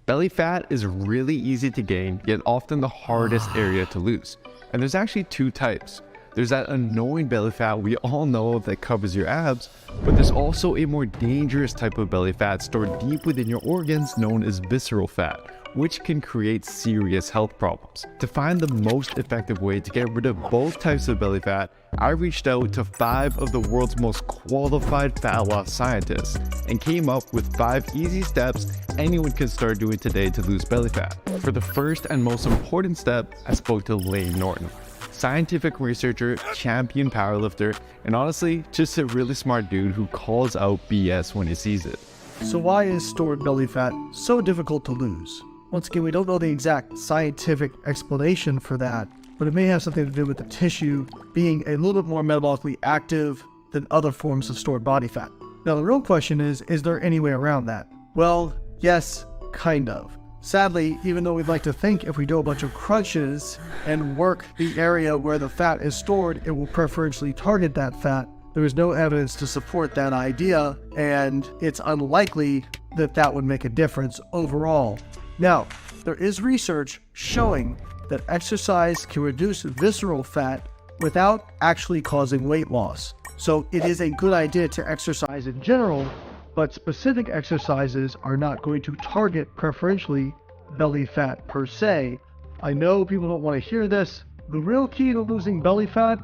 Belly fat is really easy to gain, yet often the hardest area to lose. And there's actually two types. There's that annoying belly fat we all know that covers your abs, but there's also a more dangerous type of belly fat stored deep within your organs known as visceral fat, which can create serious health problems. To find the most effective way to get rid of both types of belly fat, I reached out to 5 of the world's most qualified fat loss scientists and came up with 5 easy steps anyone can start doing today to lose belly fat. For the first and most important step, I spoke to Layne Norton, scientific researcher, champion powerlifter, and honestly, just a really smart dude who calls out BS when he sees it. So why is stored belly fat so difficult to lose? Once again, we don't know the exact scientific explanation for that, but it may have something to do with the tissue being a little bit more metabolically active than other forms of stored body fat. Now, the real question is there any way around that? Well, yes, kind of. Sadly, even though we'd like to think if we do a bunch of crunches and work the area where the fat is stored, it will preferentially target that fat, there is no evidence to support that idea, and it's unlikely that that would make a difference overall. Now, there is research showing that exercise can reduce visceral fat without actually causing weight loss. So it is a good idea to exercise in general, but specific exercises are not going to target preferentially belly fat per se. I know people don't want to hear this. The real key to losing belly fat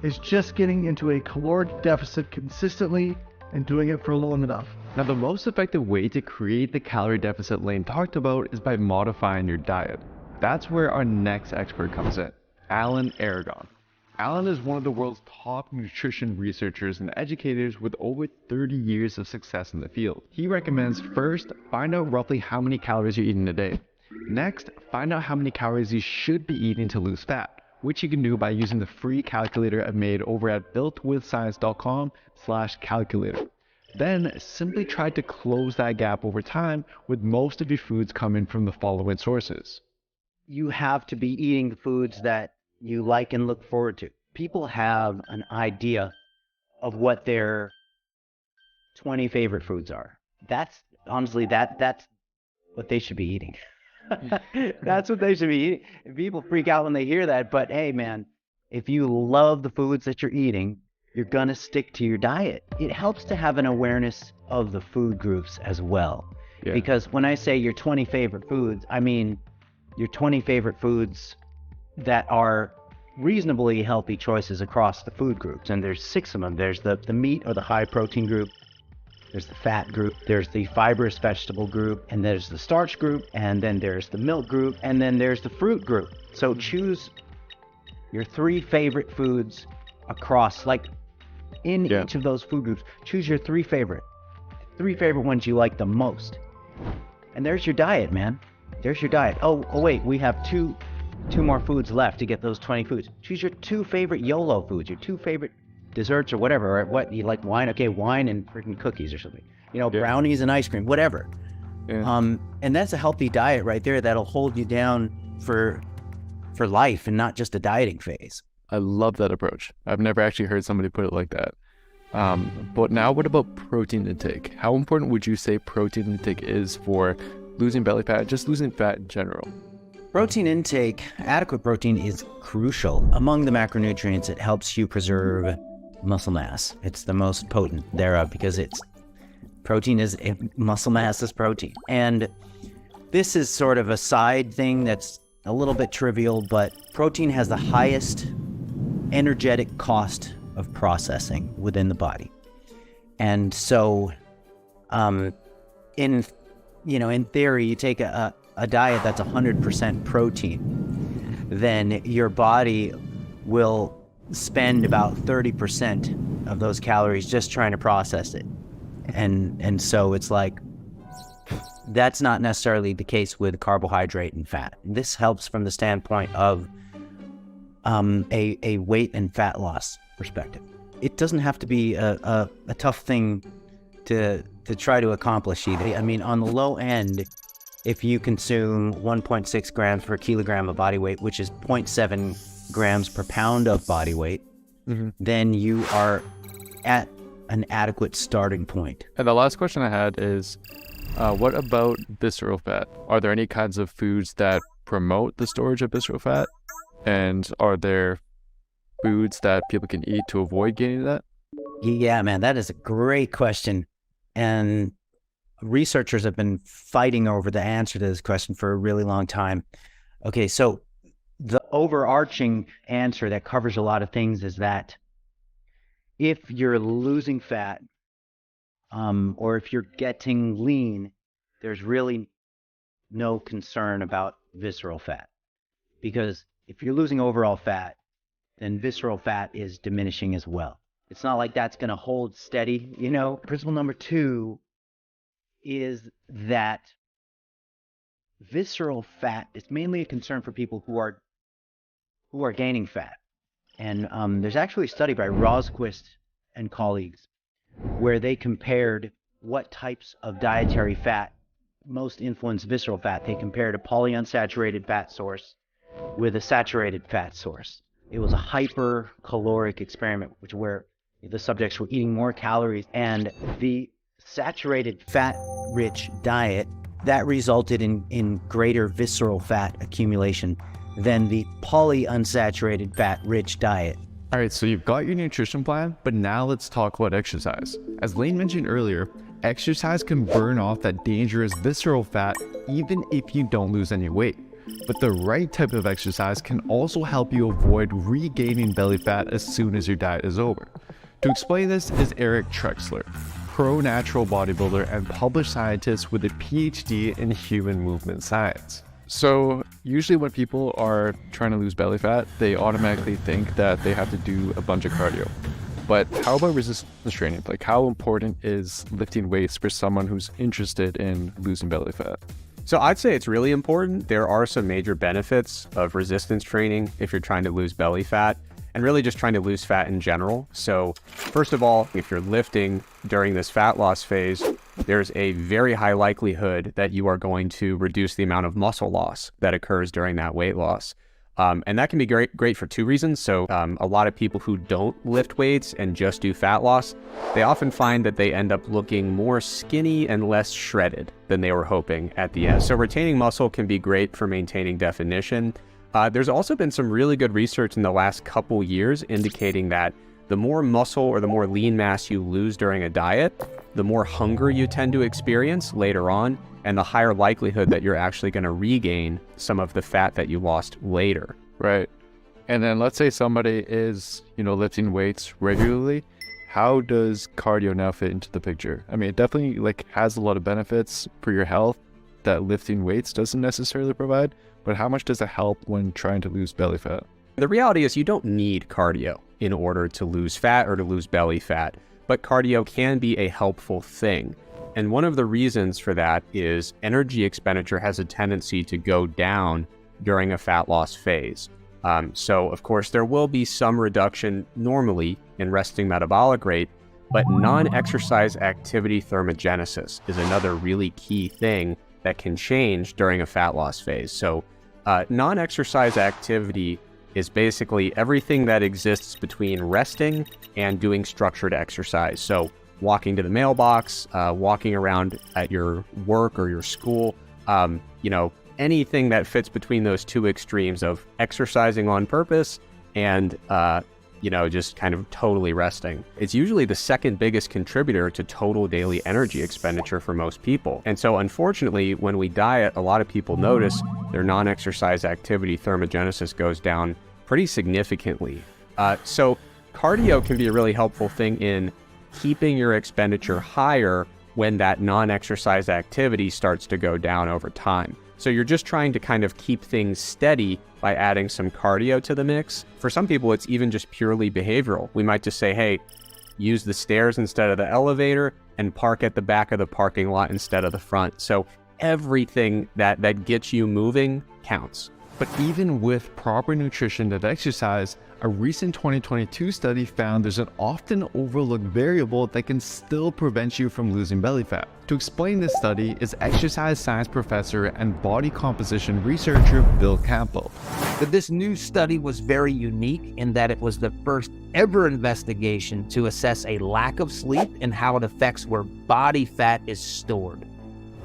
is just getting into a caloric deficit consistently and doing it for long enough. Now, the most effective way to create the calorie deficit Layne talked about is by modifying your diet. That's where our next expert comes in, Alan Aragon. Alan is one of the world's top nutrition researchers and educators with over 30 years of success in the field. He recommends first, find out roughly how many calories you're eating a day. Next, find out how many calories you should be eating to lose fat, which you can do by using the free calculator I've made over at builtwithscience.com/calculator. Then simply try to close that gap over time with most of your foods coming from the following sources. You have to be eating the foods that you like and look forward to. People have an idea of what their 20 favorite foods are. That's honestly, that's what they should be eating. That's what they should be eating. And people freak out when they hear that, but hey man, if you love the foods that you're eating, you're gonna stick to your diet. It helps to have an awareness of the food groups as well. Yeah. Because when I say your 20 favorite foods, I mean your 20 favorite foods that are reasonably healthy choices across the food groups. And there's 6 of them. There's the meat or the high protein group. There's the fat group. There's the fibrous vegetable group. And there's the starch group. And then there's the milk group. And then there's the fruit group. So choose your 3 favorite foods across, like in each of those food groups. Choose your 3 favorite ones you like the most. And there's your diet, man. There's your diet. Oh wait, we have two more foods left to get those 20 foods. Choose your 2 favorite YOLO foods, your 2 favorite desserts or whatever, or what you like. Wine, okay, wine and freaking cookies or something. You know, brownies and ice cream, whatever. Yeah. And that's a healthy diet right there that'll hold you down for life and not just a dieting phase. I love that approach. I've never actually heard somebody put it like that. But now what about protein intake? How important would you say protein intake is for losing belly fat, just losing fat in general? Protein intake, adequate protein is crucial. Among the macronutrients, it helps you preserve muscle mass. It's the most potent thereof because muscle mass is protein. And this is sort of a side thing that's a little bit trivial, but protein has the highest energetic cost of processing within the body. And so, in theory, you take a diet that's 100% protein, then your body will spend about 30% of those calories just trying to process it. And so it's like, that's not necessarily the case with carbohydrate and fat. This helps from the standpoint of a weight and fat loss perspective. It doesn't have to be a tough thing to try to accomplish either. I mean, on the low end, if you consume 1.6 grams per kilogram of body weight, which is 0.7 grams per pound of body weight, then you are at an adequate starting point. And the last question I had is, What about visceral fat? Are there any kinds of foods that promote the storage of visceral fat? And are there foods that people can eat to avoid gaining that? Yeah, man, that is a great question. And researchers have been fighting over the answer to this question for a really long time. Okay, so the overarching answer that covers a lot of things is that if you're losing fat, or if you're getting lean, there's really no concern about visceral fat. Because if you're losing overall fat, then visceral fat is diminishing as well. It's not like that's going to hold steady. You know, principle number 2 is that visceral fat is mainly a concern for people who are gaining fat. And there's actually a study by Rosquist and colleagues where they compared what types of dietary fat most influence visceral fat. They compared a polyunsaturated fat source with a saturated fat source. It was a hypercaloric experiment, where the subjects were eating more calories, and the saturated fat-rich diet, that resulted in greater visceral fat accumulation than the polyunsaturated fat-rich diet. All right, so you've got your nutrition plan, but now let's talk about exercise. As Lane mentioned earlier, exercise can burn off that dangerous visceral fat even if you don't lose any weight. But the right type of exercise can also help you avoid regaining belly fat as soon as your diet is over. To explain this is Eric Trexler, pro-natural bodybuilder and published scientist with a PhD in human movement science. So usually when people are trying to lose belly fat, they automatically think that they have to do a bunch of cardio. But how about resistance training? Like, how important is lifting weights for someone who's interested in losing belly fat? So I'd say it's really important. There are some major benefits of resistance training if you're trying to lose belly fat, and really just trying to lose fat in general. So first of all, if you're lifting during this fat loss phase, there's a very high likelihood that you are going to reduce the amount of muscle loss that occurs during that weight loss. And that can be great for 2 reasons. So a lot of people who don't lift weights and just do fat loss, they often find that they end up looking more skinny and less shredded than they were hoping at the end. So retaining muscle can be great for maintaining definition. There's also been some really good research in the last couple years indicating that the more muscle or the more lean mass you lose during a diet, the more hunger you tend to experience later on, and the higher likelihood that you're actually going to regain some of the fat that you lost later. Right. And then let's say somebody is, lifting weights regularly. How does cardio now fit into the picture? I mean, it definitely has a lot of benefits for your health that lifting weights doesn't necessarily provide, but how much does it help when trying to lose belly fat? The reality is you don't need cardio in order to lose fat or to lose belly fat, but cardio can be a helpful thing. And one of the reasons for that is energy expenditure has a tendency to go down during a fat loss phase. So of course there will be some reduction normally in resting metabolic rate, but non-exercise activity thermogenesis is another really key thing that can change during a fat loss phase. So non-exercise activity is basically everything that exists between resting and doing structured exercise. So walking to the mailbox, walking around at your work or your school, anything that fits between those 2 extremes of exercising on purpose and, just kind of totally resting. It's usually the second biggest contributor to total daily energy expenditure for most people. And so unfortunately, when we diet, a lot of people notice their non-exercise activity thermogenesis goes down pretty significantly. So cardio can be a really helpful thing in keeping your expenditure higher when that non-exercise activity starts to go down over time. So you're just trying to kind of keep things steady by adding some cardio to the mix. For some people, it's even just purely behavioral. We might just say, hey, use the stairs instead of the elevator and park at the back of the parking lot instead of the front. So everything that gets you moving counts. But even with proper nutrition and exercise, a recent 2022 study found there's an often overlooked variable that can still prevent you from losing belly fat. To explain this study is exercise science professor and body composition researcher Bill Campbell. This new study was very unique in that it was the first ever investigation to assess a lack of sleep and how it affects where body fat is stored.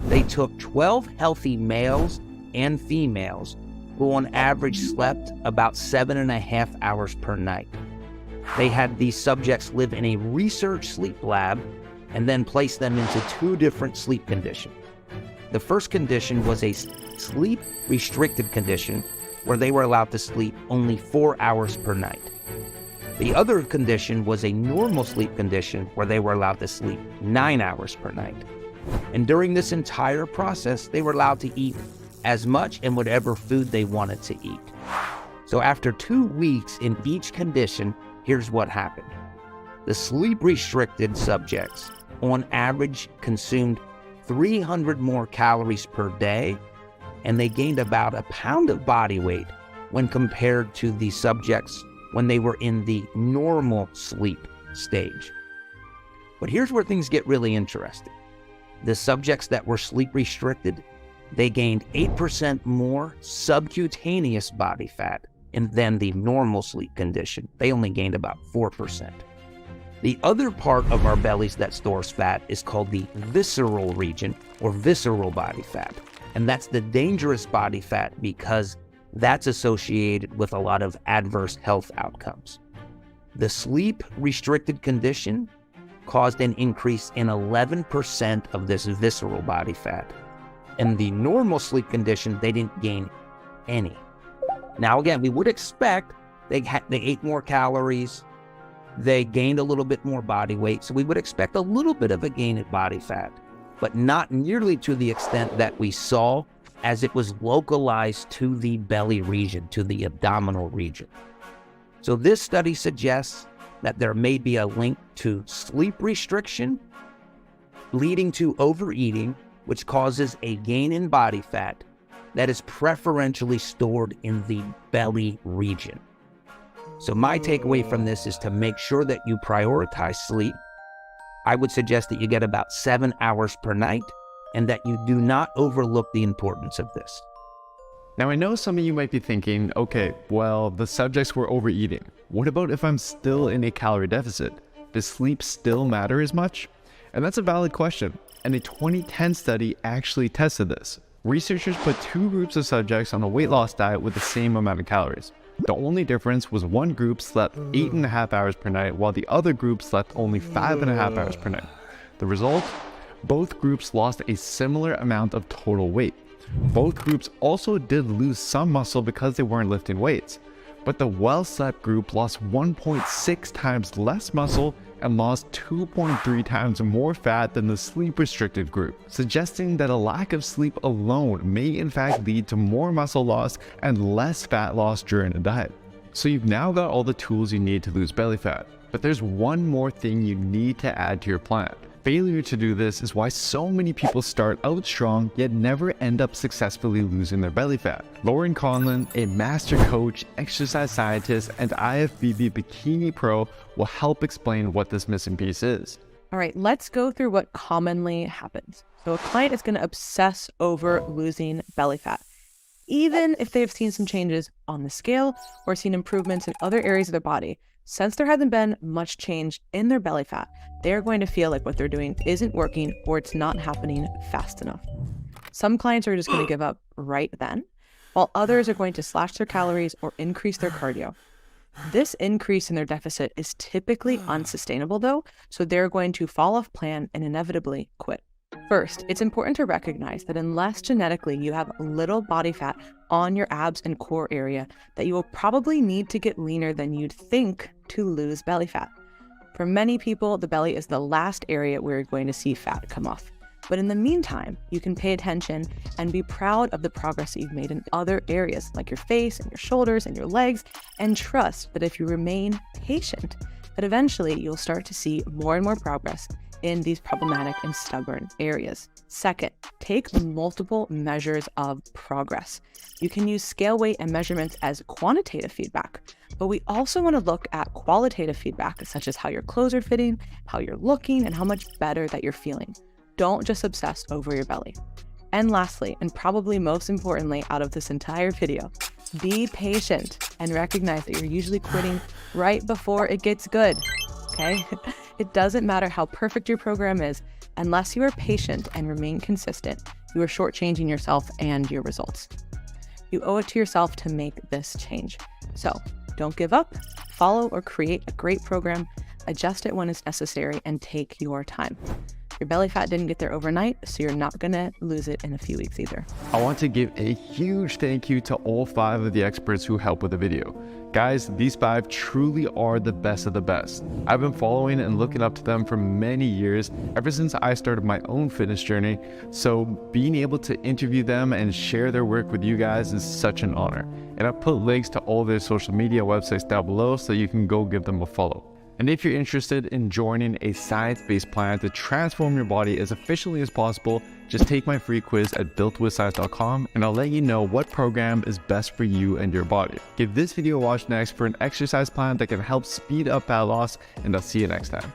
they took 12 healthy males and females who on average slept about 7.5 hours per night. They had these subjects live in a research sleep lab and then placed them into 2 different sleep conditions. The first condition was a sleep-restricted condition where they were allowed to sleep only 4 hours per night. The other condition was a normal sleep condition where they were allowed to sleep 9 hours per night. And during this entire process, they were allowed to eat as much and whatever food they wanted to eat. So after 2 weeks in each condition, here's what happened. The sleep-restricted subjects, on average, consumed 300 more calories per day, and they gained about a pound of body weight when compared to the subjects when they were in the normal sleep stage. But here's where things get really interesting. The subjects that were sleep-restricted, they gained 8% more subcutaneous body fat than the normal sleep condition. They only gained about 4%. The other part of our bellies that stores fat is called the visceral region or visceral body fat. And that's the dangerous body fat because that's associated with a lot of adverse health outcomes. The sleep-restricted condition caused an increase in 11% of this visceral body fat. In the normal sleep condition, they didn't gain any. Now, again, we would expect they ate more calories, they gained a little bit more body weight, so we would expect a little bit of a gain in body fat, but not nearly to the extent that we saw as it was localized to the belly region, to the abdominal region. So this study suggests that there may be a link to sleep restriction leading to overeating, which causes a gain in body fat that is preferentially stored in the belly region. So my takeaway from this is to make sure that you prioritize sleep. I would suggest that you get about 7 hours per night and that you do not overlook the importance of this. Now, I know some of you might be thinking, okay, well, the subjects were overeating. What about if I'm still in a calorie deficit? Does sleep still matter as much? And that's a valid question. And a 2010 study actually tested this. Researchers put 2 groups of subjects on a weight loss diet with the same amount of calories. The only difference was one group slept 8.5 hours per night, while the other group slept only 5.5 hours per night. The result? Both groups lost a similar amount of total weight. Both groups also did lose some muscle because they weren't lifting weights. But the well-slept group lost 1.6 times less muscle and lost 2.3 times more fat than the sleep-restricted group, suggesting that a lack of sleep alone may in fact lead to more muscle loss and less fat loss during a diet. So you've now got all the tools you need to lose belly fat, but there's one more thing you need to add to your plan. Failure to do this is why so many people start out strong yet never end up successfully losing their belly fat. Lauren Conlon, a master coach, exercise scientist, and IFBB bikini pro will help explain what this missing piece is. All right, let's go through what commonly happens. So a client is going to obsess over losing belly fat, even if they've seen some changes on the scale or seen improvements in other areas of their body. Since there hasn't been much change in their belly fat, they're going to feel like what they're doing isn't working or it's not happening fast enough. Some clients are just going to give up right then, while others are going to slash their calories or increase their cardio. This increase in their deficit is typically unsustainable though, so they're going to fall off plan and inevitably quit. First, it's important to recognize that unless genetically you have little body fat on your abs and core area, that you will probably need to get leaner than you'd think to lose belly fat. For many people, the belly is the last area where you're going to see fat come off. But in the meantime, you can pay attention and be proud of the progress that you've made in other areas like your face and your shoulders and your legs, and trust that if you remain patient, that eventually you'll start to see more and more progress in these problematic and stubborn areas. Second, take multiple measures of progress. You can use scale weight and measurements as quantitative feedback, but we also want to look at qualitative feedback, such as how your clothes are fitting, how you're looking, and how much better that you're feeling. Don't just obsess over your belly. And lastly, and probably most importantly out of this entire video, be patient and recognize that you're usually quitting right before it gets good, okay? It doesn't matter how perfect your program is. Unless you are patient and remain consistent, you are shortchanging yourself and your results. You owe it to yourself to make this change. So don't give up, follow or create a great program, adjust it when it's necessary, and take your time. Your belly fat didn't get there overnight, so you're not gonna lose it in a few weeks either. I want to give a huge thank you to all 5 of the experts who helped with the video. Guys, these 5 truly are the best of the best. I've been following and looking up to them for many years, ever since I started my own fitness journey, so being able to interview them and share their work with you guys is such an honor. And I've put links to all their social media websites down below so you can go give them a follow. And if you're interested in joining a science-based plan to transform your body as efficiently as possible, just take my free quiz at builtwithscience.com and I'll let you know what program is best for you and your body. Give this video a watch next for an exercise plan that can help speed up fat loss, and I'll see you next time.